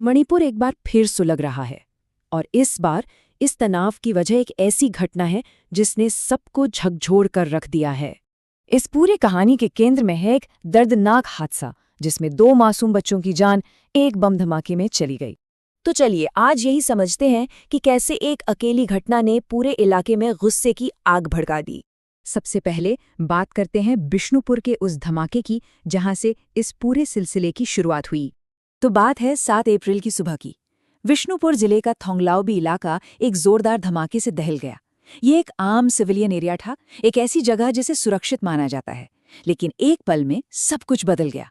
मणिपुर एक बार फिर सुलग रहा है और इस बार इस तनाव की वजह एक ऐसी घटना है जिसने सबको झकझोर कर रख दिया है। इस पूरी कहानी के केंद्र में है एक दर्दनाक हादसा जिसमें 2 मासूम बच्चों की जान एक बम धमाके में चली गई। तो चलिए आज यही समझते हैं कि कैसे एक अकेली घटना ने पूरे इलाके में गुस्से की आग भड़का दी। सबसे पहले बात करते हैं बिष्णुपुर के उस धमाके की जहां से इस पूरे सिलसिले की शुरुआत हुई। तो बात है 7 अप्रैल की सुबह की। विष्णुपुर जिले का थोंगलाओबी इलाका एक जोरदार धमाके से दहल गया। ये एक आम सिविलियन एरिया था, एक ऐसी जगह जिसे सुरक्षित माना जाता है, लेकिन एक पल में सब कुछ बदल गया।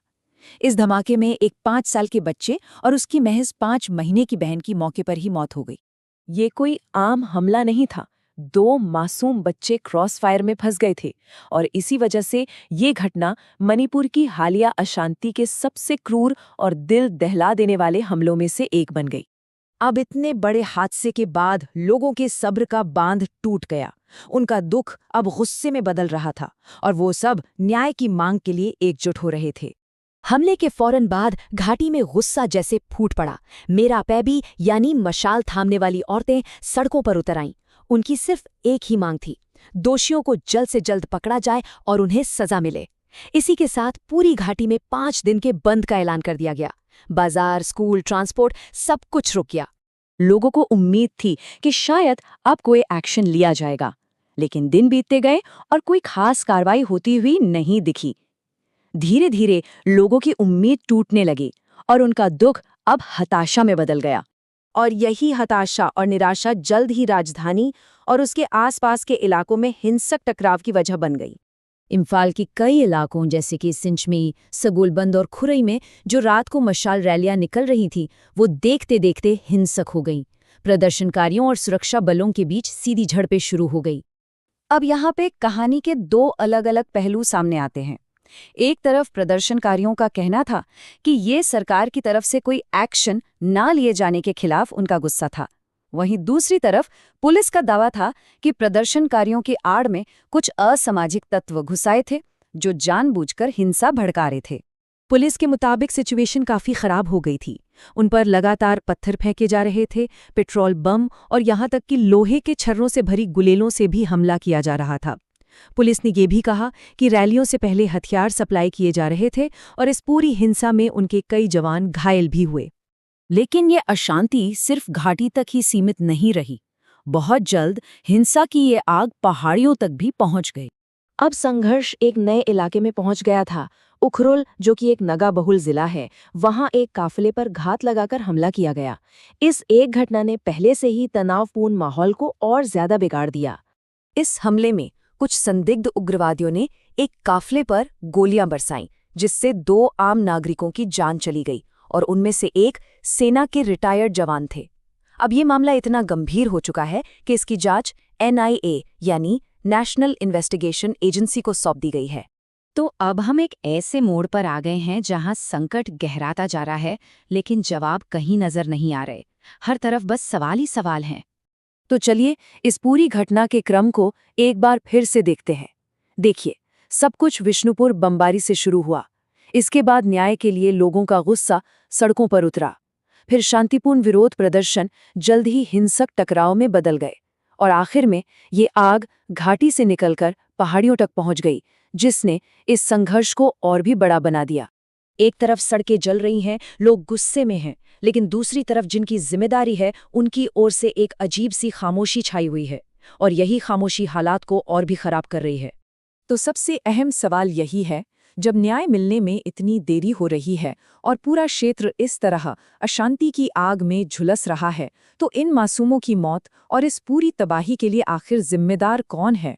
इस धमाके में एक 5 साल के बच्चे और उसकी महज 5 महीने की बहन की मौके पर ही मौत हो गई। ये कोई आम हमला नहीं था, 2 मासूम बच्चे क्रॉस फायर में फंस गए थे और इसी वजह से ये घटना मणिपुर की हालिया अशांति के सबसे क्रूर और दिल दहला देने वाले हमलों में से एक बन गई। अब इतने बड़े हादसे के बाद लोगों के सब्र का बांध टूट गया। उनका दुख अब गुस्से में बदल रहा था और वो सब न्याय की मांग के लिए एकजुट हो रहे थे। हमले के फौरन बाद घाटी में गुस्सा जैसे फूट पड़ा। मेरा पैबी यानी मशाल थामने वाली औरतें सड़कों पर उतर आईं। उनकी सिर्फ एक ही मांग थी, दोषियों को जल्द से जल्द पकड़ा जाए और उन्हें सजा मिले। इसी के साथ पूरी घाटी में 5 दिन के बंद का ऐलान कर दिया गया। बाजार, स्कूल, ट्रांसपोर्ट सब कुछ रुक गया। लोगों को उम्मीद थी कि शायद अब कोई एक्शन लिया जाएगा, लेकिन दिन बीतते गए और कोई खास कार्रवाई होती हुई नहीं दिखी। धीरे धीरे लोगों की उम्मीद टूटने लगी और उनका दुख अब हताशा में बदल गया। और यही हताशा और निराशा जल्द ही राजधानी और उसके आसपास के इलाकों में हिंसक टकराव की वजह बन गई। इम्फाल के कई इलाकों जैसे कि सिंचमी, सगोलबंद और खुरई में जो रात को मशाल रैलियां निकल रही थी, वो देखते देखते हिंसक हो गईं। प्रदर्शनकारियों और सुरक्षा बलों के बीच सीधी झड़पें शुरू हो गई। अब यहाँ पे कहानी के 2 अलग-अलग पहलू सामने आते हैं। एक तरफ प्रदर्शनकारियों का कहना था कि ये सरकार की तरफ से कोई एक्शन ना लिए जाने के खिलाफ उनका गुस्सा था। वहीं दूसरी तरफ पुलिस का दावा था कि प्रदर्शनकारियों की आड़ में कुछ असामाजिक तत्व घुसाए थे जो जानबूझकर हिंसा भड़का रहे थे। पुलिस के मुताबिक सिचुएशन काफी खराब हो गई थी। उन पर लगातार पत्थर फेंके जा रहे थे, पेट्रोल बम और यहाँ तक कि लोहे के छर्रों से भरी गुलेलों से भी हमला किया जा रहा था। पुलिस ने ये भी कहा कि रैलियों से पहले हथियार सप्लाई किए जा रहे थे और इस पूरी हिंसा में उनके कई जवान घायल भी हुए। लेकिन ये अशांति सिर्फ घाटी तक ही सीमित नहीं रही। बहुत जल्द हिंसा की ये आग पहाड़ियों तक भी पहुंच गई। अब संघर्ष एक नए इलाके में पहुंच गया था। उखरुल, जो कि एक नगा बहुल जिला है, वहां एक काफिले पर घात लगाकर हमला किया गया। इस एक घटना ने पहले से ही तनावपूर्ण माहौल को और ज्यादा बिगाड़ दिया। इस हमले में कुछ संदिग्ध उग्रवादियों ने एक काफिले पर गोलियां बरसाईं, जिससे 2 आम नागरिकों की जान चली गई और उनमें से एक सेना के रिटायर्ड जवान थे। अब ये मामला इतना गंभीर हो चुका है कि इसकी जांच NIA यानी नेशनल इन्वेस्टिगेशन एजेंसी को सौंप दी गई है। तो अब हम एक ऐसे मोड़ पर आ गए हैं जहां संकट गहराता जा रहा है, लेकिन जवाब कहीं नजर नहीं आ रहे। हर तरफ बस सवाल ही सवाल हैं। तो चलिए इस पूरी घटना के क्रम को एक बार फिर से देखते हैं। देखिए, सब कुछ विष्णुपुर बमबारी से शुरू हुआ। इसके बाद न्याय के लिए लोगों का गुस्सा सड़कों पर उतरा। फिर शांतिपूर्ण विरोध प्रदर्शन जल्द ही हिंसक टकराव में बदल गए और आखिर में ये आग घाटी से निकलकर पहाड़ियों तक पहुंच गई, जिसने इस संघर्ष को और भी बड़ा बना दिया। एक तरफ सड़कें जल रही हैं, लोग गुस्से में हैं, लेकिन दूसरी तरफ जिनकी जिम्मेदारी है उनकी ओर से एक अजीब सी खामोशी छाई हुई है और यही खामोशी हालात को और भी खराब कर रही है। तो सबसे अहम सवाल यही है, जब न्याय मिलने में इतनी देरी हो रही है और पूरा क्षेत्र इस तरह अशांति की आग में झुलस रहा है, तो इन मासूमों की मौत और इस पूरी तबाही के लिए आखिर जिम्मेदार कौन है?